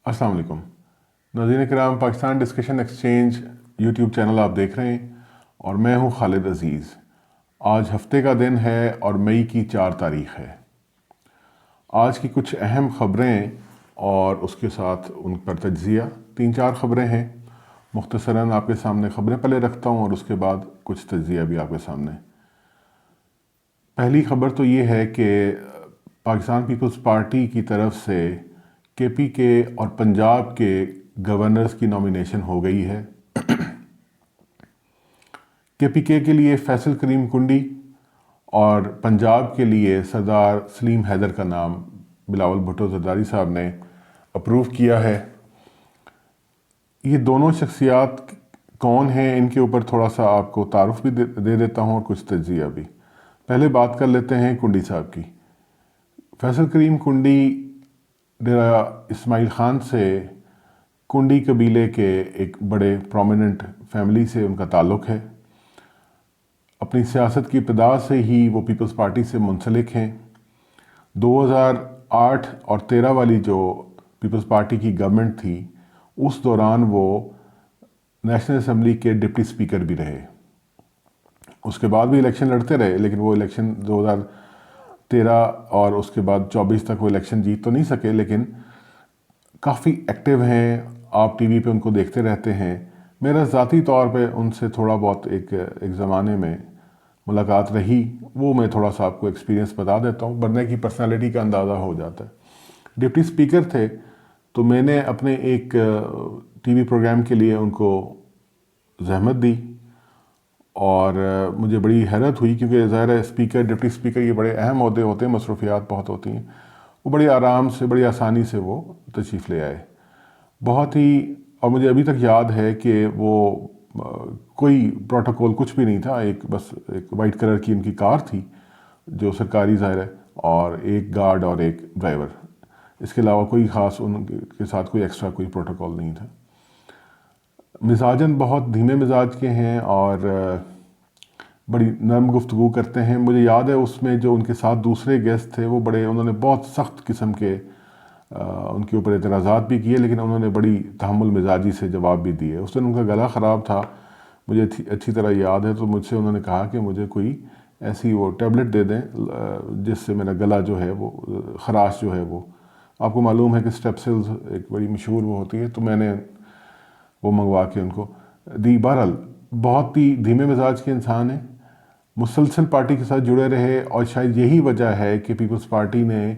السلام علیکم ناظرین کرام، Pakistan discussion exchange YouTube channel آپ دیکھ رہے ہیں اور میں ہوں خالد عزیز۔ آج ہفتے کا دن ہے اور مئی کی 4 تاریخ ہے۔ آج کی کچھ اہم خبریں اور اس کے ساتھ ان پر تجزیہ، 3-4 خبریں ہیں۔ مختصراً آپ کے سامنے خبریں پہلے رکھتا ہوں اور اس کے بعد کچھ تجزیہ بھی آپ کے سامنے۔ پہلی خبر تو یہ ہے کہ پاکستان پیپلز پارٹی کی طرف سے کے پی کے اور پنجاب کے گورنرز کی نامینیشن ہو گئی ہے۔ کے پی کے لیے فیصل کریم کنڈی اور پنجاب کے لیے سردار سلیم حیدر کا نام بلاول بھٹو زرداری صاحب نے اپروو کیا ہے۔ یہ دونوں شخصیات کون ہیں، ان کے اوپر تھوڑا سا آپ کو تعارف بھی دے دیتا ہوں اور کچھ تجزیہ بھی۔ پہلے بات کر لیتے ہیں کنڈی صاحب کی۔ فیصل کریم کنڈی ڈیرہ اسماعیل خان سے کنڈی قبیلے کے ایک بڑے پرومیننٹ فیملی سے ان کا تعلق ہے۔ اپنی سیاست کی ابتدا سے ہی وہ پیپلز پارٹی سے منسلک ہیں۔ 2008 اور 13 والی جو پیپلز پارٹی کی گورنمنٹ تھی، اس دوران وہ نیشنل اسمبلی کے ڈپٹی اسپیکر بھی رہے۔ اس کے بعد بھی الیکشن لڑتے رہے، لیکن وہ الیکشن 2013 اور اس کے بعد 24 تک وہ الیکشن جیت تو نہیں سکے، لیکن کافی ایکٹیو ہیں۔ آپ ٹی وی پہ ان کو دیکھتے رہتے ہیں۔ میرا ذاتی طور پہ ان سے تھوڑا بہت ایک زمانے میں ملاقات رہی، وہ میں تھوڑا سا آپ کو ایکسپیرینس بتا دیتا ہوں، بندے کی پرسنالٹی کا اندازہ ہو جاتا ہے۔ ڈپٹی اسپیکر تھے تو میں نے اپنے ایک ٹی وی پروگرام کے لیے ان کو زحمت دی اور مجھے بڑی حیرت ہوئی، کیونکہ ظاہر ہے اسپیکر، ڈپٹی اسپیکر یہ بڑے اہم عہدے ہوتے ہیں، مصروفیات بہت ہوتی ہیں۔ وہ بڑی آرام سے، بڑی آسانی سے وہ تشریف لے آئے، بہت ہی۔ اور مجھے ابھی تک یاد ہے کہ وہ کوئی پروٹوکول کچھ بھی نہیں تھا، بس ایک وائٹ کلر کی ان کی کار تھی جو سرکاری ظاہر ہے، اور ایک گارڈ اور ایک ڈرائیور، اس کے علاوہ کوئی خاص ان کے ساتھ کوئی ایکسٹرا کوئی پروٹوکول نہیں تھا۔ مزاجاً بہت دھیمے مزاج کے ہیں اور بڑی نرم گفتگو کرتے ہیں۔ مجھے یاد ہے اس میں جو ان کے ساتھ دوسرے گیسٹ تھے، وہ انہوں نے بہت سخت قسم کے ان کے اوپر اعتراضات بھی کیے، لیکن انہوں نے بڑی تحمل مزاجی سے جواب بھی دیے۔ اس دن ان کا گلا خراب تھا، مجھے اچھی طرح یاد ہے، تو مجھ سے انہوں نے کہا کہ مجھے کوئی ایسی وہ ٹیبلٹ دے دیں جس سے میرا گلا جو ہے وہ خراش جو ہے وہ، آپ کو معلوم ہے کہ اسٹیپسلز ایک بڑی مشہور وہ ہوتی ہے، تو میں نے وہ منگوا کے ان کو دی۔ بہرحال بہت ہی دھیمے مزاج کے انسان ہیں، مسلسل پارٹی کے ساتھ جڑے رہے، اور شاید یہی وجہ ہے کہ پیپلز پارٹی نے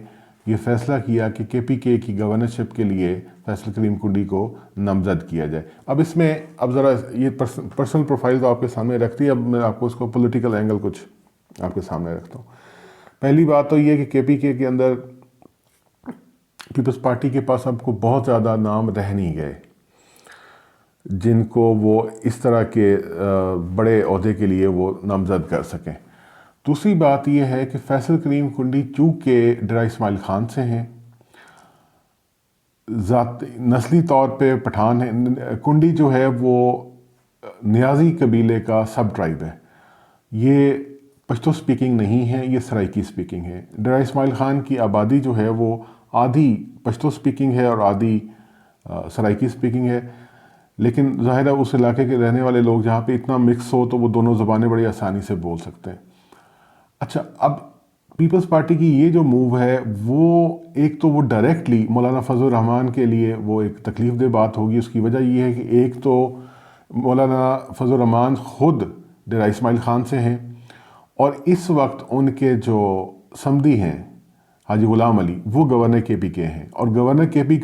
یہ فیصلہ کیا کہ کے پی کے کی گورنرشپ کے لیے فیصل کریم کنڈی کو نامزد کیا جائے۔ اب اس میں ذرا یہ پرسنل پروفائل تو آپ کے سامنے رکھتی ہے، اب میں آپ کو اس کو پولیٹیکل اینگل کچھ آپ کے سامنے رکھتا ہوں۔ پہلی بات تو یہ کہ کے پی کے اندر پیپلز پارٹی کے پاس اب کو بہت زیادہ نام رہ نہیں گئے جن کو وہ اس طرح کے بڑے عہدے کے لیے وہ نامزد کر سکیں۔ دوسری بات یہ ہے کہ فیصل کریم کنڈی چونکہ ڈیرہ اسماعیل خان سے ہیں، نسلی طور پہ پٹھان ہے۔ کنڈی جو ہے وہ نیازی قبیلے کا سب ٹرائب ہے، یہ پشتو سپیکنگ نہیں ہے، یہ سرائکی سپیکنگ ہے۔ ڈیرہ اسماعیل خان کی آبادی جو ہے وہ آدھی پشتو سپیکنگ ہے اور آدھی سرائکی سپیکنگ ہے، لیکن ظاہر ہے اس علاقے کے رہنے والے لوگ جہاں پہ اتنا مکس ہو تو وہ دونوں زبانیں بڑی آسانی سے بول سکتے ہیں۔ اچھا، اب پیپلز پارٹی کی یہ جو موو ہے، وہ ایک تو وہ ڈائریکٹلی مولانا فضل الرحمان کے لیے وہ ایک تکلیف دہ بات ہوگی۔ اس کی وجہ یہ ہے کہ ایک تو مولانا فضل الرحمان خود ڈیرہ اسماعیل خان سے ہیں، اور اس وقت ان کے جو سمدی ہیں حاجی غلام علی، وہ گورنر کے پی کے ہیں، اور گورنر کے پی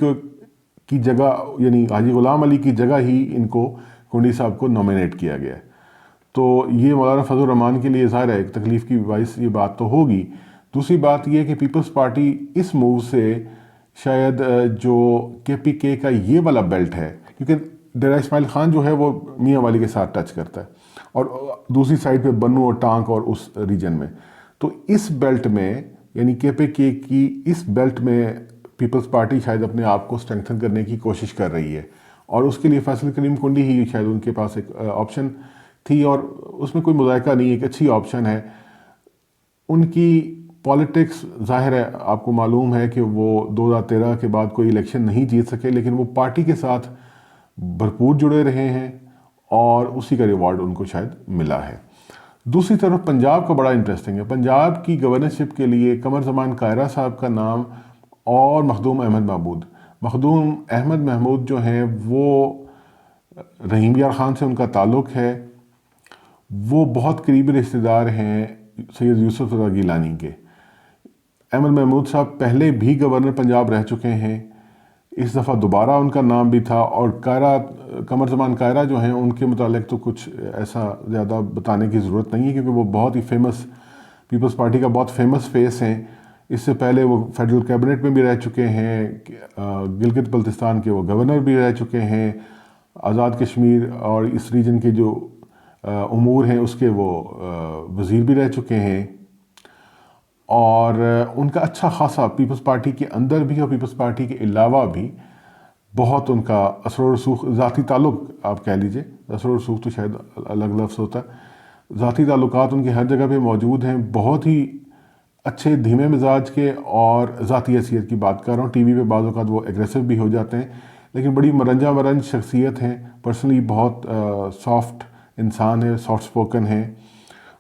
کی جگہ، یعنی حاجی غلام علی کی جگہ ہی ان کو کنڈی صاحب کو نومینیٹ کیا گیا ہے۔ تو یہ مولانا فضل الرحمان کے لیے ظاہر ہے ایک تکلیف کی باعث یہ بات تو ہوگی۔ دوسری بات یہ کہ پیپلز پارٹی اس موو سے شاید جو کے پی کے کا یہ والا بیلٹ ہے، کیونکہ ڈیرہ اسماعیل خان جو ہے وہ میاں والی کے ساتھ ٹچ کرتا ہے، اور دوسری سائڈ پہ بنو اور ٹانک اور اس ریجن میں، تو اس بیلٹ میں یعنی کے پی کے کی اس بیلٹ میں پیپلز پارٹی شاید اپنے آپ کو اسٹرینگتھن کرنے کی کوشش کر رہی ہے، اور اس کے لیے فیصل کریم کنڈی ہی شاید ان کے پاس ایک آپشن تھی، اور اس میں کوئی مذائقہ نہیں، ایک اچھی آپشن ہے۔ ان کی پالیٹکس ظاہر ہے آپ کو معلوم ہے کہ وہ 2013 کے بعد کوئی الیکشن نہیں جیت سکے، لیکن وہ پارٹی کے ساتھ بھرپور جڑے رہے ہیں اور اسی کا ریوارڈ ان کو شاید ملا ہے۔ دوسری طرف پنجاب کا بڑا انٹرسٹنگ ہے۔ پنجاب کی گورنرشپ کے لیے قمر زمان کائرہ صاحب کا نام اور مخدوم احمد محمود جو ہیں وہ رحیم یار خان سے ان کا تعلق ہے، وہ بہت قریبی رشتہ دار ہیں سید یوسف رضا گیلانی کے۔ احمد محمود صاحب پہلے بھی گورنر پنجاب رہ چکے ہیں، اس دفعہ دوبارہ ان کا نام بھی تھا، اور قمر زمان کائرہ جو ہیں ان کے متعلق تو کچھ ایسا زیادہ بتانے کی ضرورت نہیں ہے، کیونکہ وہ بہت ہی فیمس پیپلز پارٹی کا بہت فیمس فیس ہیں۔ اس سے پہلے وہ فیڈرل کیبنٹ میں بھی رہ چکے ہیں، گلگت بلتستان کے وہ گورنر بھی رہ چکے ہیں، آزاد کشمیر اور اس ریجن کے جو امور ہیں اس کے وہ وزیر بھی رہ چکے ہیں، اور ان کا اچھا خاصا پیپلز پارٹی کے اندر بھی اور پیپلز پارٹی کے علاوہ بھی بہت ان کا اثر و رسوخ، ذاتی تعلق آپ کہہ لیجئے، اثر و رسوخ تو شاید الگ لفظ ہوتا ہے، ذاتی تعلقات ان کے ہر جگہ پہ موجود ہیں، بہت ہی اچھے دھیمے مزاج کے، اور ذاتی حیثیت کی بات کر رہا ہوں، ٹی وی پہ بعض اوقات وہ ایگریسو بھی ہو جاتے ہیں، لیکن بڑی مرنج شخصیت ہیں، پرسنلی بہت سافٹ انسان ہے، سافٹ سپوکن ہیں۔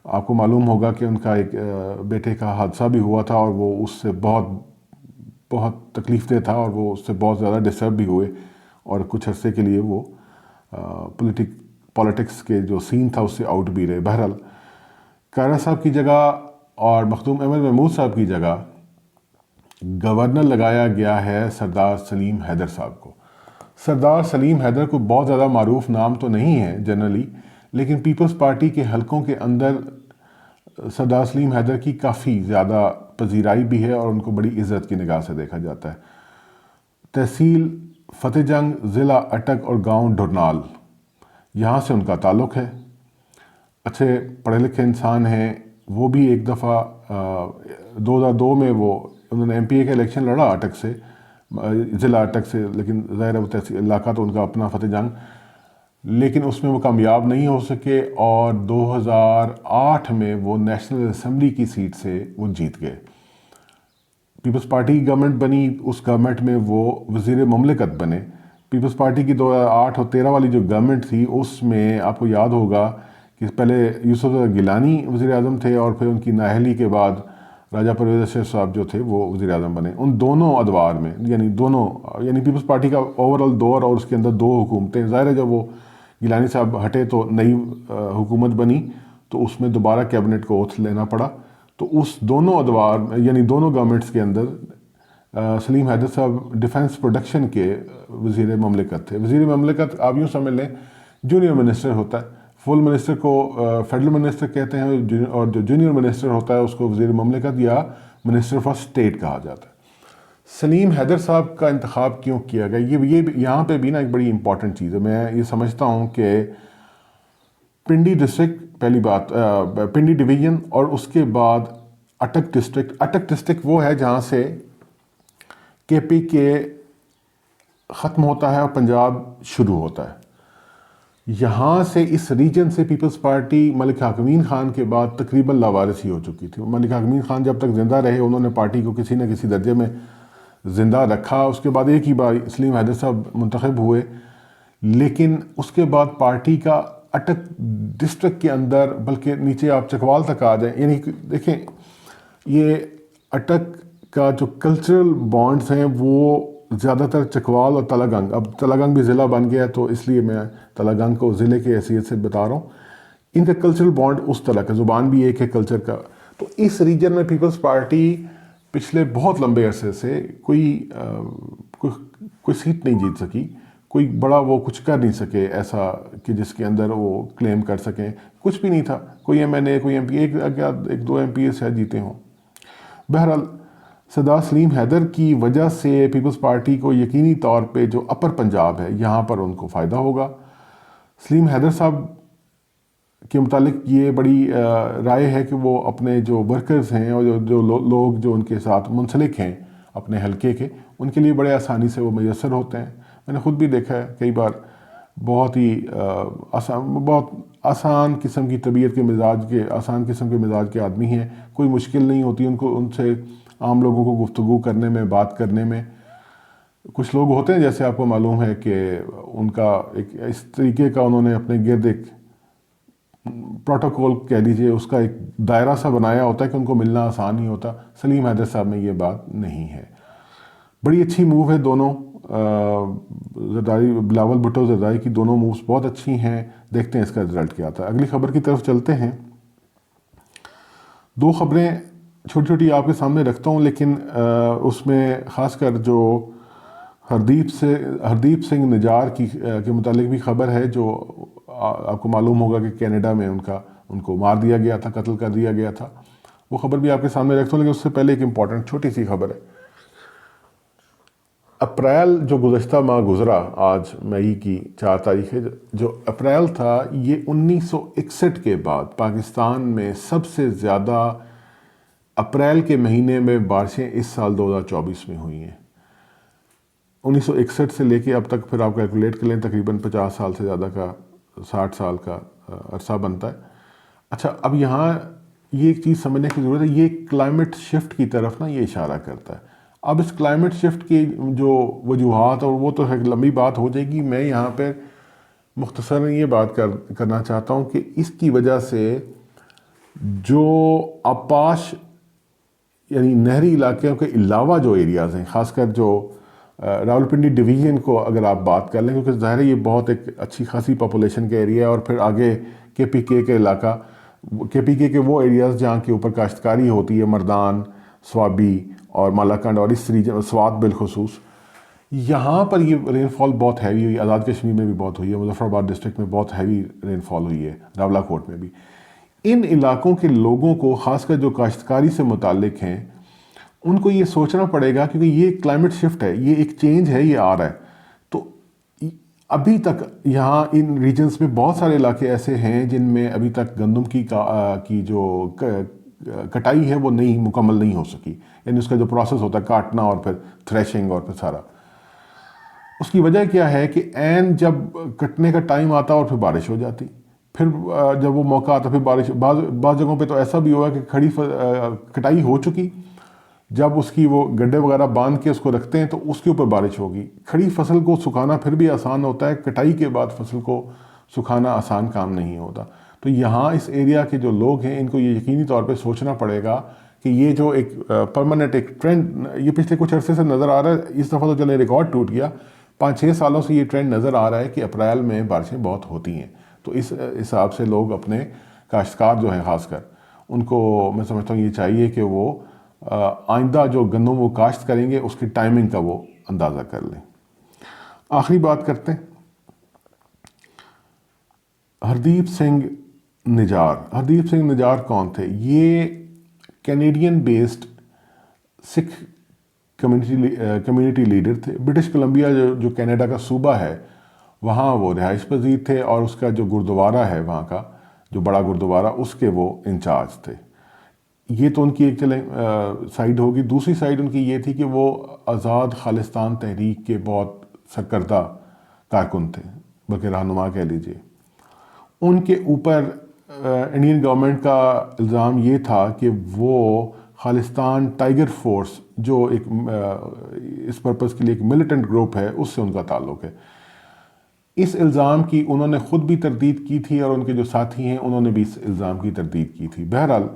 آپ کو معلوم ہوگا کہ ان کا ایک بیٹے کا حادثہ بھی ہوا تھا، اور وہ اس سے بہت تکلیف دہ تھا، اور وہ اس سے بہت زیادہ ڈسٹرب بھی ہوئے، اور کچھ عرصے کے لیے وہ پالیٹکس کے جو سین تھا اس سے آؤٹ بھی رہے۔ بہرحال کائرہ صاحب کی جگہ اور مخدوم احمد محمود صاحب کی جگہ گورنر لگایا گیا ہے سردار سلیم حیدر صاحب کو۔ سردار سلیم حیدر کو بہت زیادہ معروف نام تو نہیں ہے جنرلی، لیکن پیپلز پارٹی کے حلقوں کے اندر سردار سلیم حیدر کی کافی زیادہ پذیرائی بھی ہے، اور ان کو بڑی عزت کی نگاہ سے دیکھا جاتا ہے۔ تحصیل فتح جنگ، ضلع اٹک اور گاؤں ڈھرنال، یہاں سے ان کا تعلق ہے۔ اچھے پڑھے لکھے انسان ہیں، وہ بھی ایک دفعہ 2002 میں انہوں نے ایم پی اے کا الیکشن لڑا اٹک سے، ضلع اٹک سے، لیکن ظاہر ہے وہ تحصیل علاقہ تو ان کا اپنا فتح جنگ، لیکن اس میں وہ کامیاب نہیں ہو سکے، اور 2008 میں وہ نیشنل اسمبلی کی سیٹ سے وہ جیت گئے۔ پیپلز پارٹی کی گورنمنٹ بنی، اس گورنمنٹ میں وہ وزیر مملکت بنے۔ پیپلز پارٹی کی 2008 اور 13 والی جو گورنمنٹ تھی اس میں آپ کو یاد ہوگا کہ پہلے یوسف رضا گیلانی وزیر اعظم تھے، اور پھر ان کی نااہلی کے بعد راجہ پرویز اشرف صاحب جو تھے وہ وزیر اعظم بنے۔ ان دونوں ادوار میں یعنی پیپلز پارٹی کا اوورال دور اور اس کے اندر دو حکومتیں، ظاہر ہے جب وہ گیلانی صاحب ہٹے تو نئی حکومت بنی، تو اس میں دوبارہ کیبنٹ کو اوتھ لینا پڑا، تو اس دونوں ادوار یعنی دونوں گورنمنٹس کے اندر سلیم حیدر صاحب ڈیفنس پروڈکشن کے وزیر مملکت تھے۔ وزیر مملکت آپ یوں سمجھ لیں جونیئر منسٹر ہوتا ہے، فل منسٹر کو فیڈرل منسٹر کہتے ہیں، اور جو جونیئر منسٹر ہوتا ہے اس کو وزیر مملکت یا منسٹر فار اسٹیٹ کہا جاتا ہے۔ سلیم حیدر صاحب کا انتخاب کیوں کیا گیا، یہ یہاں پہ بھی نا ایک بڑی امپورٹنٹ چیز ہے۔ میں یہ سمجھتا ہوں کہ پنڈی ڈسٹرکٹ، پہلی بات پنڈی ڈویژن، اور اس کے بعد اٹک ڈسٹرکٹ وہ ہے جہاں سے کے پی کے ختم ہوتا ہے اور پنجاب شروع ہوتا ہے۔ یہاں سے اس ریجن سے پیپلز پارٹی ملک حاکمین خان کے بعد تقریباً لاوارث ہی ہو چکی تھی۔ ملک حاکمین خان جب تک زندہ رہے انہوں نے پارٹی کو کسی نہ کسی درجے میں زندہ رکھا، اس کے بعد ایک ہی بار سلیم حیدر صاحب منتخب ہوئے، لیکن اس کے بعد پارٹی کا اٹک ڈسٹرکٹ کے اندر، بلکہ نیچے آپ چکوال تک آ جائیں، یعنی دیکھیں یہ اٹک کا جو کلچرل بانڈز ہیں وہ زیادہ تر چکوال اور تلہ گنگ، اب تلہ گنگ بھی ضلع بن گیا ہے تو اس لیے میں تلہ گنگ کو ضلع کی حیثیت سے بتا رہا ہوں، ان کا کلچرل بانڈ اس طرح کا، زبان بھی ایک ہے کلچر کا، تو اس ریجن میں پیپلز پارٹی پچھلے بہت لمبے عرصے سے کوئی سیٹ نہیں جیت سکی، کوئی بڑا وہ کچھ کر نہیں سکے ایسا کہ جس کے اندر وہ کلیم کر سکیں، کچھ بھی نہیں تھا، کوئی ایم این اے، کوئی ایم پی، ایک دو ایم پی اے شاید جیتے ہوں۔ بہرحال سردار سلیم حیدر کی وجہ سے پیپلز پارٹی کو یقینی طور پہ جو اپر پنجاب ہے یہاں پر ان کو فائدہ ہوگا۔ سلیم حیدر صاحب کے متعلق یہ بڑی رائے ہے کہ وہ اپنے جو ورکرز ہیں اور جو لوگ جو ان کے ساتھ منسلک ہیں اپنے حلقے کے، ان کے لیے بڑے آسانی سے وہ میسر ہوتے ہیں۔ میں نے خود بھی دیکھا ہے کئی بار بہت ہی بہت آسان قسم کی طبیعت کے مزاج کے، آسان قسم کے مزاج کے آدمی ہیں. کوئی مشکل نہیں ہوتی ان سے عام لوگوں کو گفتگو کرنے میں، بات کرنے میں. کچھ لوگ ہوتے ہیں جیسے آپ کو معلوم ہے کہ ان کا ایک اس طریقے کا انہوں نے اپنے گرد ایک پروٹوکول کہہ لیجئے، اس کا ایک دائرہ سا بنایا ہوتا ہے کہ ان کو ملنا آسان نہیں ہوتا. سلیم حیدر صاحب میں یہ بات نہیں ہے. بڑی اچھی موو ہے دونوں، زرداری، بلاول بھٹو زرداری کی دونوں مووز بہت اچھی ہیں. دیکھتے ہیں اس کا رزلٹ کیا آتا ہے. اگلی خبر کی طرف چلتے ہیں. دو خبریں چھوٹی چھوٹی آپ کے سامنے رکھتا ہوں، لیکن اس میں خاص کر جو ہردیپ سنگھ نجار کے متعلق بھی خبر ہے، جو آپ کو معلوم ہوگا کہ کینیڈا میں ان کو مار دیا گیا تھا، قتل کر دیا گیا تھا. وہ خبر بھی آپ کے سامنے رکھتا ہوں، لیکن اس سے پہلے ایک امپورٹنٹ چھوٹی سی خبر ہے. اپریل جو گزشتہ ماہ گزرا، آج مئی کی 4 تاریخ ہے، جو اپریل تھا، یہ 1961 کے بعد پاکستان میں سب سے زیادہ اپریل کے مہینے میں بارشیں اس سال 2024 میں ہوئی ہیں. 1961 سے لے کے اب تک پھر آپ کیلکولیٹ کر لیں، تقریباً 50 سال سے زیادہ کا، 60 سال کا عرصہ بنتا ہے. اچھا، اب یہاں یہ ایک چیز سمجھنے کی ضرورت ہے. یہ کلائمیٹ شفٹ کی طرف نا یہ اشارہ کرتا ہے. اب اس کلائمیٹ شفٹ کی جو وجوہات، اور وہ تو ایک لمبی بات ہو جائے گی، میں یہاں پہ مختصراً یہ بات کرنا چاہتا ہوں کہ اس کی وجہ سے جو آبپاش یعنی نہری علاقوں کے علاوہ جو ایریاز ہیں، خاص کر جو راولپنڈی ڈویژن کو اگر آپ بات کر لیں، کیونکہ ظاہر ہے یہ بہت ایک اچھی خاصی پاپولیشن کا ایریا ہے، اور پھر آگے KPK کے علاقہ، KPK کے وہ ایریاز جہاں کے اوپر کاشتکاری ہوتی ہے، مردان، سوابی اور مالاکنڈ، اور اس ریجن سوات بالخصوص، یہاں پر یہ رین فال بہت ہیوی ہوئی. آزاد کشمیر میں بھی بہت ہوئی ہے، مظفر آباد ڈسٹرکٹ میں بہت ہیوی رین فال ہوئی ہے، راولہ کوٹ میں بھی. ان علاقوں کے لوگوں کو، خاص کر جو کاشتکاری سے متعلق ہیں، ان کو یہ سوچنا پڑے گا، کیونکہ یہ کلائمیٹ شفٹ ہے، یہ ایک چینج ہے، یہ آ رہا ہے. تو ابھی تک یہاں ان ریجنز میں بہت سارے علاقے ایسے ہیں جن میں ابھی تک گندم کی جو کٹائی ہے وہ مکمل نہیں ہو سکی. یعنی اس کا جو پروسیس ہوتا ہے کاٹنا اور پھر تھریشنگ اور پھر سارا، اس کی وجہ کیا ہے کہ عین جب کٹنے کا ٹائم آتا اور پھر بارش ہو جاتی، پھر جب وہ موقع آتا پھر بارش. بعض جگہوں پہ تو ایسا بھی ہوا کہ کھڑی کٹائی ہو چکی، جب اس کی وہ گڈھے وغیرہ باندھ کے اس کو رکھتے ہیں تو اس کے اوپر بارش ہوگی. کھڑی فصل کو سکھانا پھر بھی آسان ہوتا ہے، کٹائی کے بعد فصل کو سکھانا آسان کام نہیں ہوتا. تو یہاں اس ایریا کے جو لوگ ہیں، ان کو یہ یقینی طور پہ سوچنا پڑے گا کہ یہ جو ایک پرماننٹ ایک ٹرینڈ یہ پچھلے کچھ عرصے سے نظر آ رہا ہے. اس دفعہ تو چلے ریکارڈ ٹوٹ گیا، 5-6 سالوں سے یہ ٹرینڈ نظر آ رہا ہے کہ اپریل میں بارشیں بہت ہوتی ہیں. تو اس حساب سے لوگ اپنے کاشتکار جو ہیں خاص کر، ان کو میں سمجھتا ہوں یہ چاہیے کہ وہ آئندہ جو گندم وہ کاشت کریں گے اس کی ٹائمنگ کا وہ اندازہ کر لیں. آخری بات کرتے ہیں ہردیپ سنگھ نجار. ہردیپ سنگھ نجار کون تھے؟ یہ کینیڈین بیسڈ سکھ کمیونٹی لیڈر تھے. برٹش کولمبیا جو کینیڈا کا صوبہ ہے، وہاں وہ رہائش پذیر تھے، اور اس کا جو گردوارہ ہے وہاں کا جو بڑا گردوارہ، اس کے وہ انچارج تھے. یہ تو ان کی ایک سائیڈ ہوگی. دوسری سائیڈ ان کی یہ تھی کہ وہ آزاد خالصتان تحریک کے بہت سرکردہ کارکن تھے، بلکہ رہنما کہہ لیجیے. ان کے اوپر انڈین گورنمنٹ کا الزام یہ تھا کہ وہ خالصتان ٹائیگر فورس، جو ایک اس پرپس کے لیے ایک ملیٹنٹ گروپ ہے، اس سے ان کا تعلق ہے. اس الزام کی انہوں نے خود بھی تردید کی تھی، اور ان کے جو ساتھی ہیں انہوں نے بھی اس الزام کی تردید کی تھی. بہرحال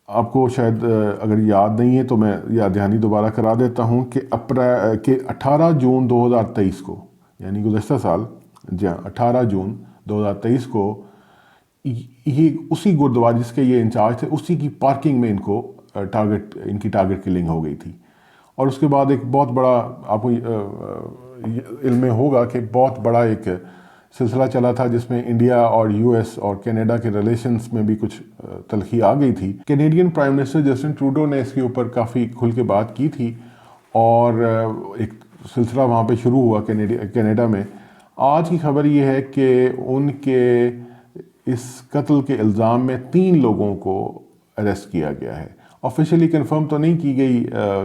آپ کو شاید اگر یاد نہیں ہے تو میں یاد دہانی دوبارہ کرا دیتا ہوں کہ 18 جون 2023 کو، یعنی گزشتہ سال، جی ہاں 18 جون 2023 کو، یہ اسی گردوارہ جس کے یہ انچارج تھے، اسی کی پارکنگ میں ان کی ٹارگٹ کلنگ ہو گئی تھی. اور اس کے بعد ایک بہت بڑا، آپ کو علم میں ہوگا کہ بہت بڑا ایک سلسلہ چلا تھا جس میں انڈیا اور US اور کینیڈا کے ریلیشنز میں بھی کچھ تلخی آ گئی تھی. Canadian prime minister Justin Trudeau نے اس کے اوپر کافی کھل کے بات کی تھی، اور ایک سلسلہ وہاں پہ شروع ہوا کینیڈا میں. آج کی خبر یہ ہے کہ ان کے اس قتل کے الزام میں 3 لوگوں کو اریسٹ کیا گیا ہے. آفیشیلی کنفرم تو نہیں کی گئی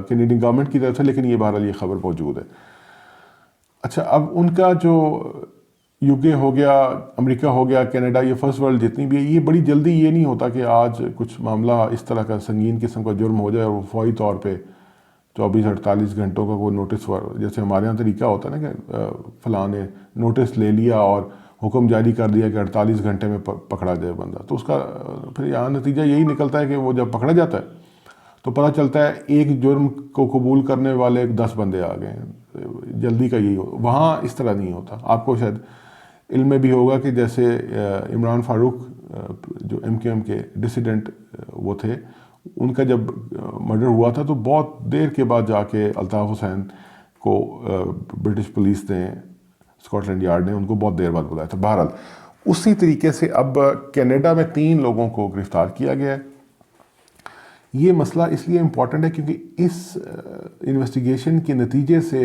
کینیڈین گورنمنٹ کی طرف سے، لیکن یہ بہرحال یہ خبر موجود ہے. اچھا، اب ان کا جو UK ہو گیا، امریکہ ہو گیا، کینیڈا، یہ فرسٹ ورلڈ جتنی بھی ہے، یہ بڑی جلدی یہ نہیں ہوتا کہ آج کچھ معاملہ اس طرح کا سنگین قسم کا جرم ہو جائے اور وہ فوری طور پہ 24-48 گھنٹوں کا کوئی نوٹس، جیسے ہمارے یہاں طریقہ ہوتا ہے نا کہ فلاں نے نوٹس لے لیا اور حکم جاری کر دیا کہ 48 گھنٹے میں پکڑا جائے بندہ، تو اس کا پھر یہاں نتیجہ یہی نکلتا ہے کہ وہ جب پکڑا جاتا ہے تو پتہ چلتا ہے ایک جرم کو قبول کرنے والے 10 بندے آ گئے ہیں، جلدی کا یہی ہو. وہاں اس طرح نہیں ہوتا. آپ کو شاید علم میں بھی ہوگا کہ جیسے عمران فاروق جو MKM کے ڈسیڈنٹ وہ تھے، ان کا جب مرڈر ہوا تھا تو بہت دیر کے بعد جا کے الطاف حسین کو برٹش پولیس نے، اسکاٹ لینڈ یارڈ نے ان کو بہت دیر بعد بلایا تھا. بہرحال اسی طریقے سے اب کینیڈا میں 3 لوگوں کو گرفتار کیا گیا ہے. یہ مسئلہ اس لیے امپورٹنٹ ہے کیونکہ اس انویسٹیگیشن کے نتیجے سے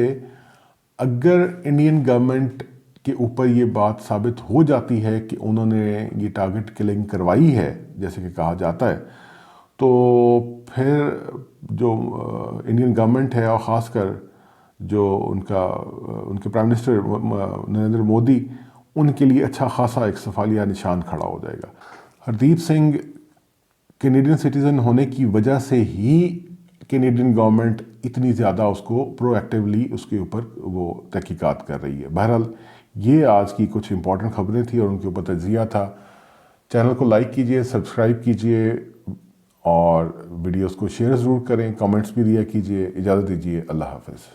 اگر انڈین گورنمنٹ کے اوپر یہ بات ثابت ہو جاتی ہے کہ انہوں نے یہ ٹارگٹ کلنگ کروائی ہے جیسے کہ کہا جاتا ہے، تو پھر جو انڈین گورنمنٹ ہے اور خاص کر جو ان کے پرائم منسٹر نریندر مودی، ان کے لیے اچھا خاصا ایک سفالیہ نشان کھڑا ہو جائے گا. ہردیپ سنگھ کینیڈین سٹیزن ہونے کی وجہ سے ہی کینیڈین گورنمنٹ اتنی زیادہ اس کو پرو ایکٹیولی اس کے اوپر وہ تحقیقات کر رہی ہے. بہرحال یہ آج کی کچھ امپورٹنٹ خبریں تھیں اور ان کے اوپر تجزیہ تھا. چینل کو لائک کیجئے، سبسکرائب کیجئے اور ویڈیوز کو شیئر ضرور کریں، کمنٹس بھی دیا کیجئے. اجازت دیجئے، اللہ حافظ.